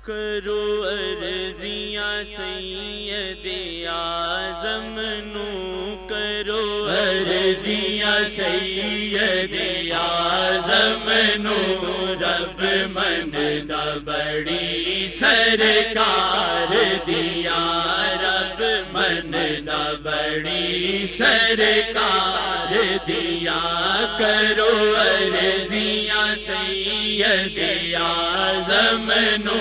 کرو عرضیاں سید اعظم نو، کرو عرضیاں سید اعظم نو، رب مندا بڑی سرکار دیا، رب مندا بڑی سرکار دیا، کرو عرضیاں سید اعظم نو،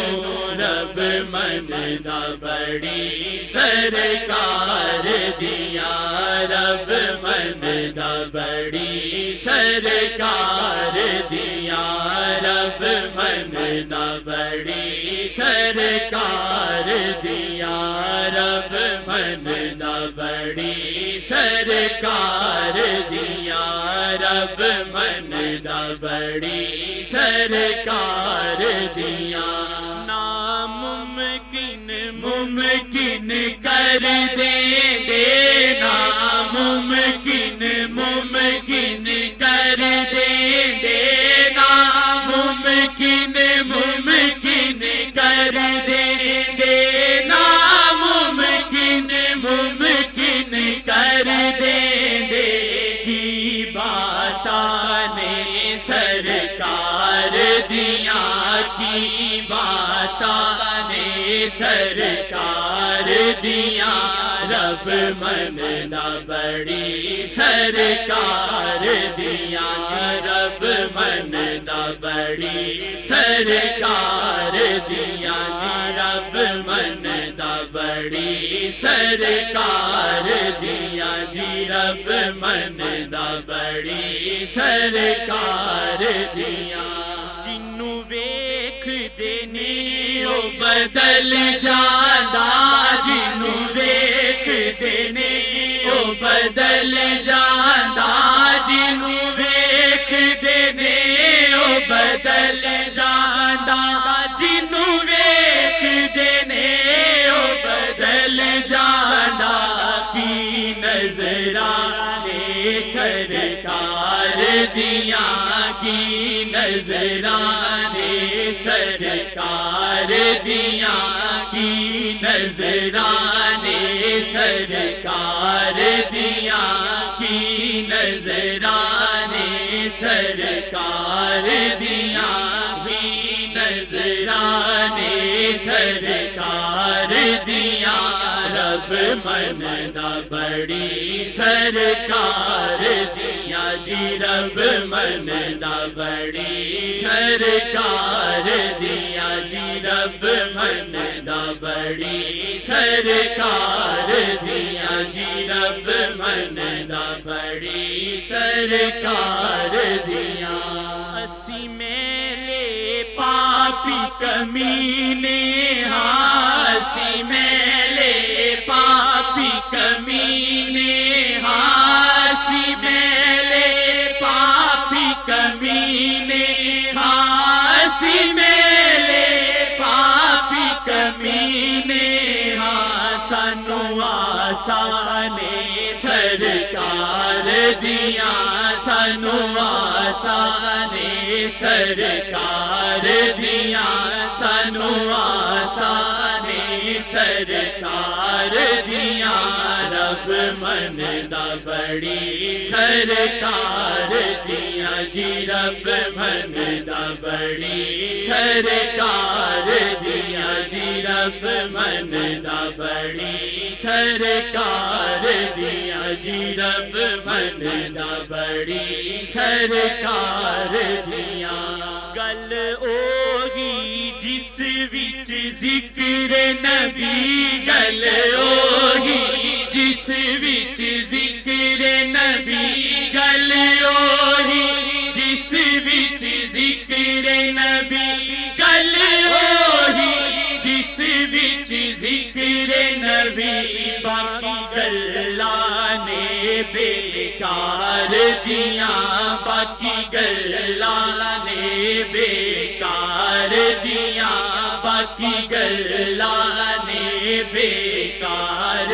رب مندا بڑی سرکار دیا، رب مندا بڑی سرکار دیا، رب مندا بڑی سرکار دیا، رب مندا بڑی سرکار دیا، رب مندا بڑی سرکار دیا، ناممکن ممکن کر دیں گے، ناممکن ممکن کر دیں گے، ناممکن ممکن کر دیں گے، ناممکن ممکن کر دیں گے، کی باتانے سرکار دیا، کی باتانے سرکار دیا، رب مندا بڑی سرکار دیا، رب مندا بڑی سرکار دیا، رب مندا بڑی سرکار دیا، جی رب مندا بڑی سرکار دیا، جنوں ویکھ دینے او بدل جاندا، جنوں ویکھ دینے او بدل جاندا، جنوں ویکھ دینے او بدل جاندا، جنوں ویکھ دینے او بدل جاندا، کی نظرانے سرکار دیا، کی نظرانے سرکار دیا، کی نظرانے سرکار دیا، کی نظرانے سرکار دیا، کی نظرانے سرکار دیا، رب مندا بڑی سرکار دیا، جی رب مندا بڑی سرکار دیا، جی رب مندا بڑی سرکار دیا، جی رب مندا بڑی سرکار دیا، اسی میلے پاپی کمینے، ہاں اسی میلے پاپی کمینے، ہاں اسی میلے پاپی کمینے، ہاں اسی میلے پاپی کمینے، ہاں سانو آسانے سرکار دیا، سانو آسانے سرکار دیا، سانو آسانے سرکار دیا، رب مندا بڑی سرکار دیا، جی رب مندا بڑی سرکار دیا، جی رب مندا بڑی سرکار دیا، جی رب مندا بڑی سرکار دیا، گل اوہی جس وچ ذکر نبی، گل اوہی جس وچ ذکر نبی، گل اوہی جس وچ ذکر نبی، گل اوہی جس وچ ذکر نبی، باقی گلاں نے بیکار دیا، باقی گلاں نے بیکار دیا، باقی گلاں نے بیکار